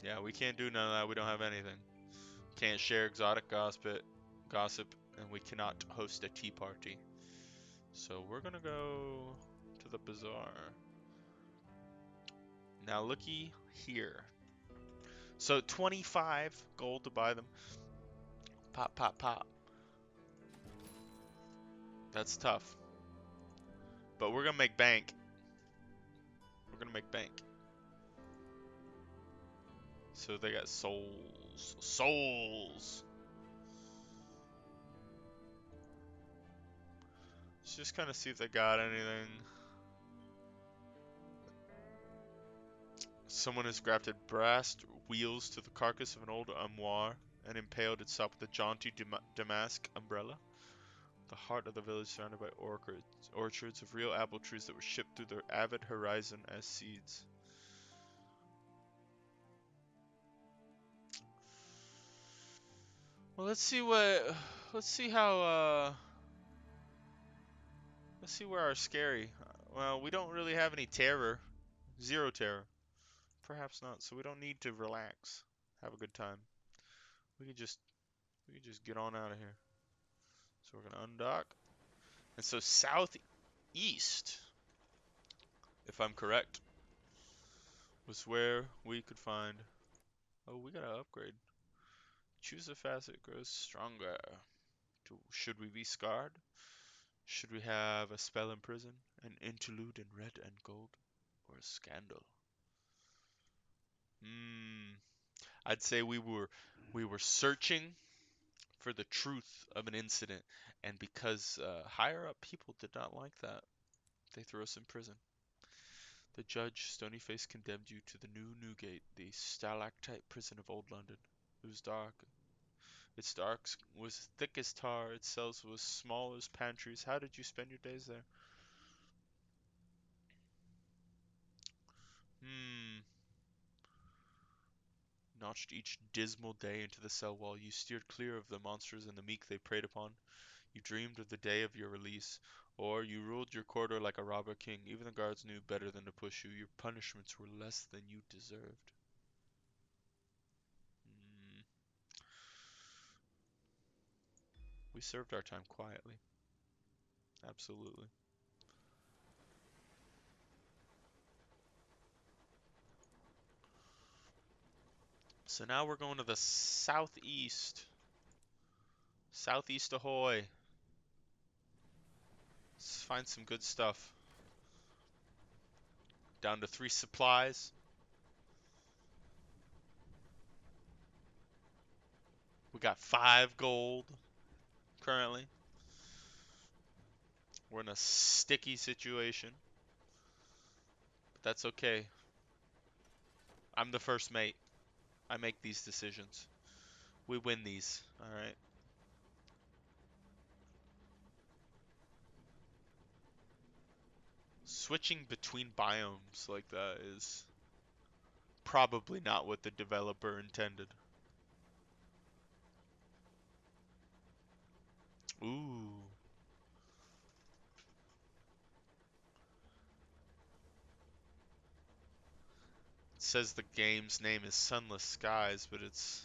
Yeah, we can't do none of that. We don't have anything. Can't share exotic gossip, and we cannot host a tea party. So we're gonna go to the bazaar. Now looky here. So 25 gold to buy them. Pop, pop, pop. That's tough. But we're gonna make bank. We're gonna make bank. So they got souls. Souls! Let's just kind of see if they got anything. Someone has grafted brass wheels to the carcass of an old armoire and impaled itself with a jaunty damask umbrella. The heart of the village surrounded by orchards of real apple trees that were shipped through the avid horizon as seeds. Well, let's see where our scary. Well, we don't really have any terror. Zero terror. Perhaps not. So we don't need to relax. Have a good time. We can just get on out of here. So we're gonna undock. And so southeast, if I'm correct, was where we could find. Oh, we gotta upgrade. Choose a facet grows stronger. Should we be scarred? Should we have a spell in prison? An interlude in red and gold? Or a scandal? Hmm. I'd say we were searching for the truth of an incident, and because higher up people did not like that, they threw us in prison. The judge, stony face, condemned you to the new Newgate, the stalactite prison of old London. It was dark. Its dark was thick as tar. Its cells was small as pantries. How did you spend your days there? Hmm. Notched each dismal day into the cell wall. You steered clear of the monsters and the meek they preyed upon. You dreamed of the day of your release, or you ruled your corridor like a robber king. Even the guards knew better than to push you. Your punishments were less than you deserved. Hmm. We served our time quietly. Absolutely. So now we're going to the southeast. Southeast ahoy. Let's find some good stuff. Down to 3 supplies. We got 5 gold currently. We're in a sticky situation, but that's okay. I'm the first mate. I make these decisions. We win these, alright? Switching between biomes like that is probably not what the developer intended. Ooh. It says the game's name is Sunless Skies, but it's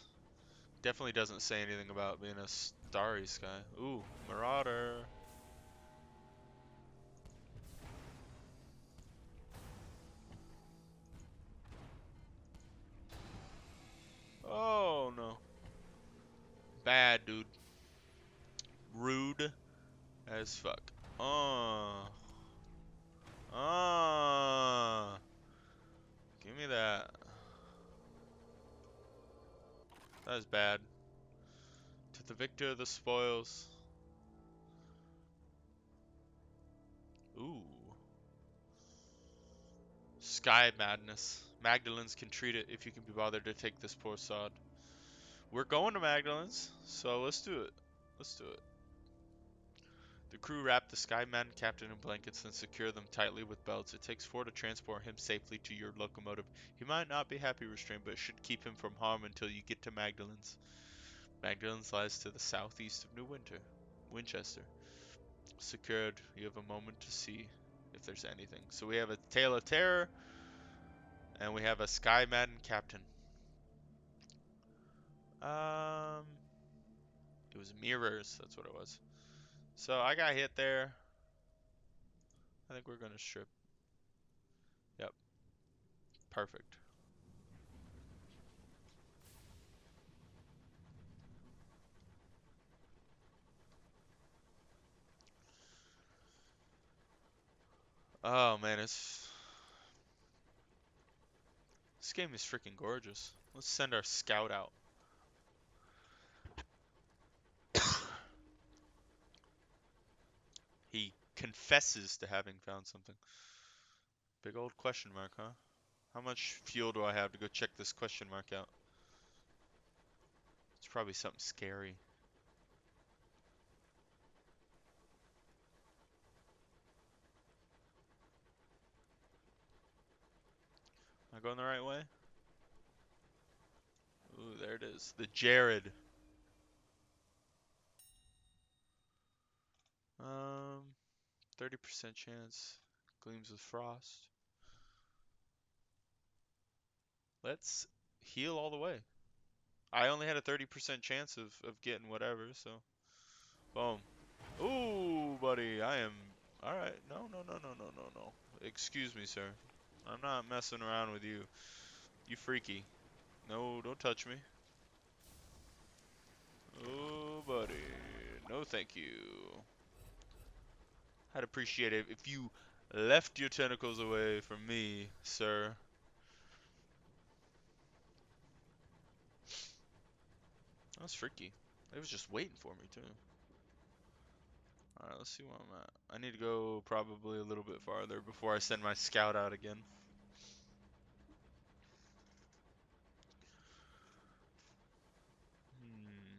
definitely doesn't say anything about being a starry sky. Ooh, Marauder. Oh no. Bad, dude. Rude as fuck. Uh. Give me that. That is bad. To the victor of the spoils. Ooh. Sky Madness. Magdalene's can treat it if you can be bothered to take this poor sod. We're going to Magdalene's, so let's do it. Let's do it. The crew wrap the Skyman captain in blankets and secure them tightly with belts. It takes 4 to transport him safely to your locomotive. He might not be happy restrained, but it should keep him from harm until you get to Magdalene's. Magdalene's lies to the southeast of Winchester. Secured, you have a moment to see if there's anything. So we have a Tale of Terror, and we have a Skyman captain. Um, it was mirrors. That's what it was. So I got hit there. I think we're gonna strip. Yep, perfect. Oh man, this game is freaking gorgeous. Let's send our scout out. He confesses to having found something. Big old question mark, huh? How much fuel do I have to go check this question mark out? It's probably something scary. Am I going the right way? Ooh, there it is. The Jared. 30% chance. Gleams with frost. Let's heal all the way. I only had a 30% chance of getting whatever, so. Boom. Ooh, buddy, I am. Alright. No, no, no, no, no, no, no. Excuse me, sir. I'm not messing around with you. You freaky. No, don't touch me. Oh, buddy. No, thank you. I'd appreciate it if you left your tentacles away from me, sir. That was freaky. It was just waiting for me, too. Alright, let's see where I'm at. I need to go probably a little bit farther before I send my scout out again. Hmm.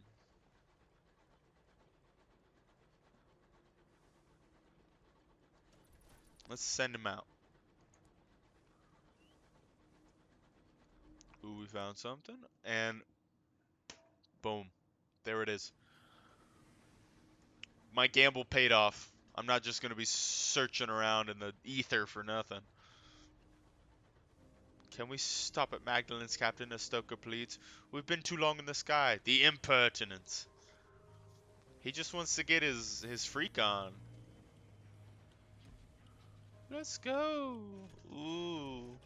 Let's send him out. Ooh, we found something. And boom. There it is. My gamble paid off. I'm not just going to be searching around in the ether for nothing. Can we stop at Magdalen's captain, as Stoker pleads? We've been too long in the sky. The impertinence. He just wants to get his freak on. Let's go. Ooh.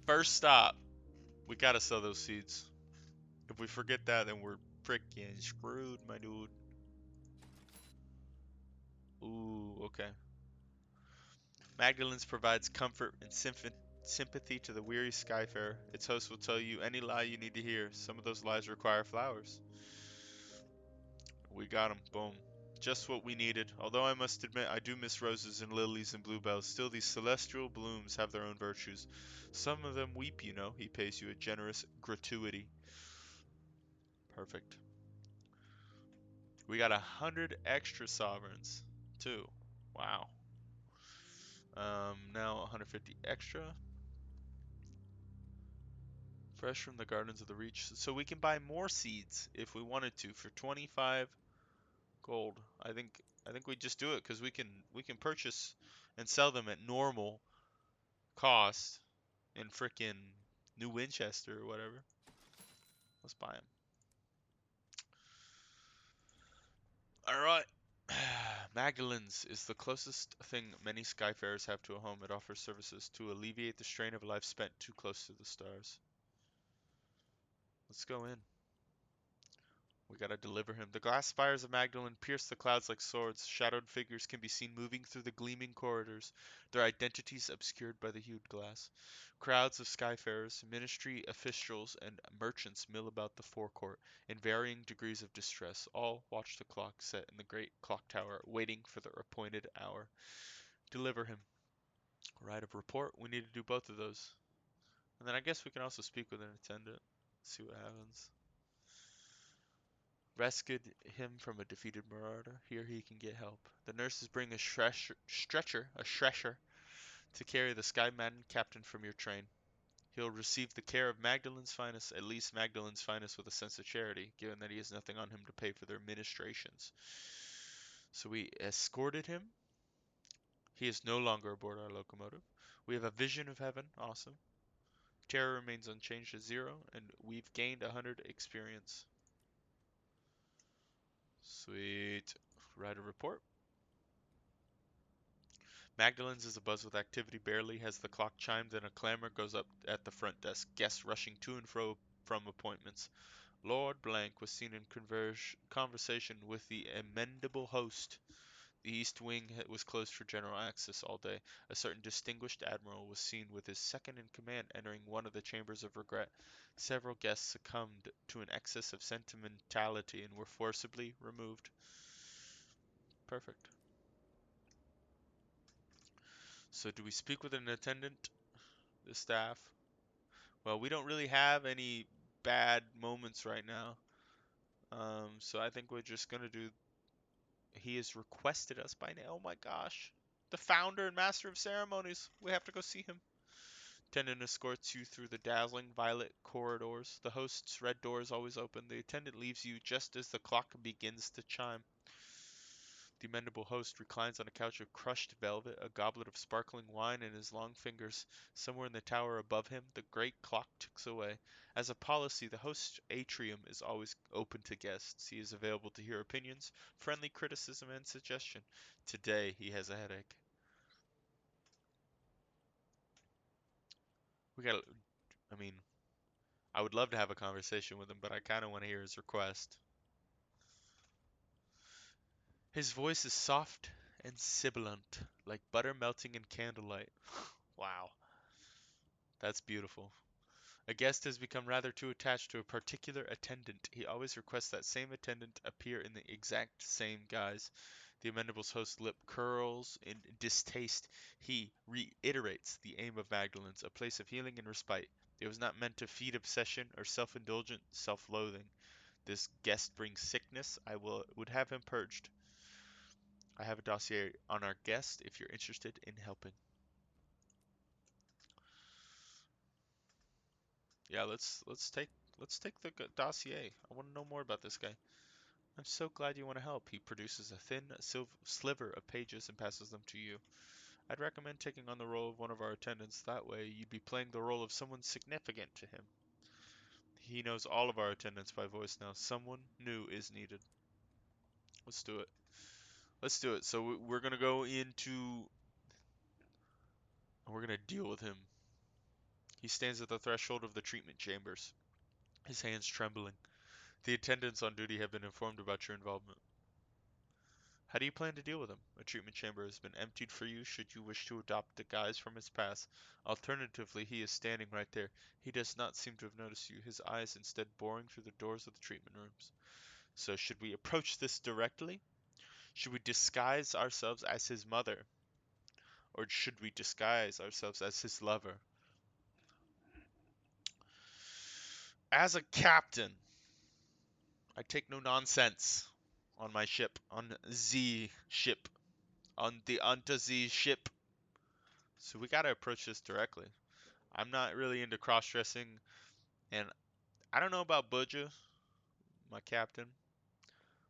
First stop. We gotta sell those seeds. If we forget that, then we're freaking screwed, my dude. Ooh, okay. Magdalene's provides comfort and sympathy to the weary skyfarer. Its host will tell you any lie you need to hear. Some of those lies require flowers. We got 'em. Boom. Just what we needed. Although I must admit I do miss roses and lilies and bluebells, still these celestial blooms have their own virtues. Some of them weep, you know. He pays you a generous gratuity. Perfect. We got 100 extra sovereigns, too. Wow. Now 150 extra. Fresh from the gardens of the Reach. So we can buy more seeds if we wanted to for 25 gold. I think we just do it because we can purchase and sell them at normal cost in frickin' New Winchester or whatever. Let's buy them. All right. Magdalene's is the closest thing many skyfarers have to a home. It offers services to alleviate the strain of a life spent too close to the stars. Let's go in. We gotta deliver him. The glass spires of Magdalene pierce the clouds like swords. Shadowed figures can be seen moving through the gleaming corridors, their identities obscured by the hued glass. Crowds of skyfarers, ministry officials, and merchants mill about the forecourt in varying degrees of distress. All watch the clock set in the great clock tower, waiting for their appointed hour. Deliver him. Right of report. We need to do both of those. And then I guess we can also speak with an attendant. See what happens. Rescued him from a defeated marauder. Here he can get help. The nurses bring a stretcher to carry the sky-maddened captain from your train. He'll receive the care of Magdalen's finest, at least Magdalen's finest with a sense of charity, given that he has nothing on him to pay for their ministrations. So we escorted him. He is no longer aboard our locomotive. We have a vision of heaven. Awesome. Terror remains unchanged at 0, and we've gained 100 experience. Sweet. Write a report. Magdalen's is abuzz with activity. Barely has the clock chimed, then a clamor goes up at the front desk. Guests rushing to and fro from appointments. Lord Blank was seen in conversation with the amendable host. The East Wing was closed for general access all day. A certain distinguished admiral was seen with his second in command entering one of the chambers of regret. Several guests succumbed to an excess of sentimentality and were forcibly removed. Perfect. So do we speak with an attendant? The staff? Well, we don't really have any bad moments right now. So I think we're just gonna do. He has requested us by name. Oh my gosh. The founder and master of ceremonies. We have to go see him. Attendant escorts you through the dazzling violet corridors. The host's red door is always open. The attendant leaves you just as the clock begins to chime. The amendable host reclines on a couch of crushed velvet, a goblet of sparkling wine in his long fingers. Somewhere in the tower above him, the great clock ticks away. As a policy, the host's atrium is always open to guests. He is available to hear opinions, friendly criticism, and suggestion. Today, he has a headache. We got. I mean, I would love to have a conversation with him, but I kind of want to hear his request. His voice is soft and sibilant, like butter melting in candlelight. Wow, that's beautiful. A guest has become rather too attached to a particular attendant. He always requests that same attendant appear in the exact same guise. The amendable's host lip curls in distaste. He reiterates the aim of Magdalen's, a place of healing and respite. It was not meant to feed obsession or self-indulgent self-loathing. This guest brings sickness. Would have him purged. I have a dossier on our guest if you're interested in helping. Yeah, let's take the dossier. I want to know more about this guy. I'm so glad you want to help. He produces a thin sliver of pages and passes them to you. I'd recommend taking on the role of one of our attendants. That way, you'd be playing the role of someone significant to him. He knows all of our attendants by voice now. Someone new is needed. Let's do it. Let's do it. So we're gonna go into. We're gonna deal with him. He stands at the threshold of the treatment chambers, his hands trembling. The attendants on duty have been informed about your involvement. How do you plan to deal with him? A treatment chamber has been emptied for you should you wish to adopt the guise from his past. Alternatively, he is standing right there. He does not seem to have noticed you, his eyes instead boring through the doors of the treatment rooms. So should we approach this directly? Should we disguise ourselves as his mother? Or should we disguise ourselves as his lover? As a captain, I take no nonsense on my ship, on Z ship, on the Anta Z ship. So we gotta approach this directly. I'm not really into cross-dressing, and I don't know about Budja, my captain,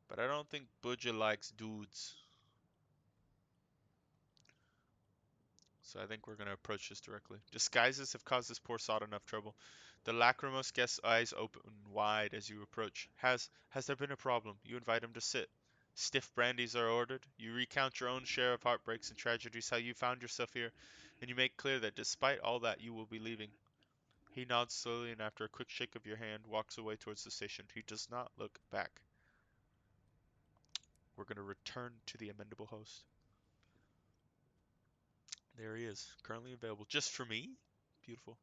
but I don't think Budja likes dudes. So I think we're gonna approach this directly. Disguises have caused this poor sod enough trouble. The lachrymose guest's eyes open wide as you approach. Has there been a problem? You invite him to sit. Stiff brandies are ordered. You recount your own share of heartbreaks and tragedies, how you found yourself here, and you make clear that despite all that, you will be leaving. He nods slowly and after a quick shake of your hand, walks away towards the station. He does not look back. We're going to return to the amendable host. There he is, currently available just for me. Beautiful.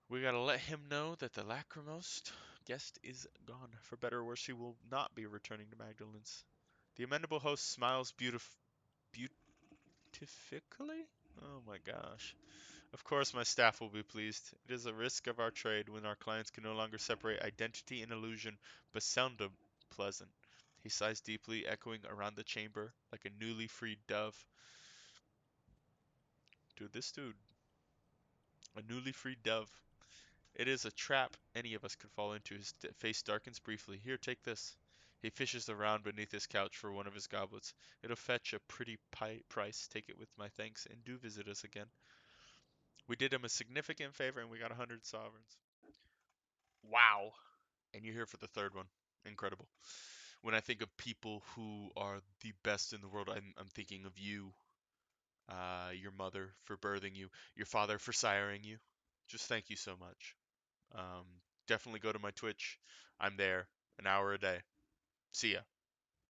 We gotta let him know that the lachrymose guest is gone. For better or worse, he will not be returning to Magdalen's. The amendable host smiles beautifically? Oh my gosh. Of course my staff will be pleased. It is a risk of our trade when our clients can no longer separate identity and illusion, but seldom pleasant. He sighs deeply, echoing around the chamber like a newly freed dove. Dude, a newly freed dove. It is a trap any of us could fall into. His face darkens briefly. Here, take this. He fishes around beneath his couch for one of his goblets. It'll fetch a pretty price. Take it with my thanks, and do visit us again. We did him a significant favor, and we got 100 sovereigns. Wow. And you're here for the third one. Incredible. When I think of people who are the best in the world, I'm thinking of you, your mother for birthing you, your father for siring you. Just thank you so much. Um, Definitely go to my Twitch. I'm there an hour a day. See ya.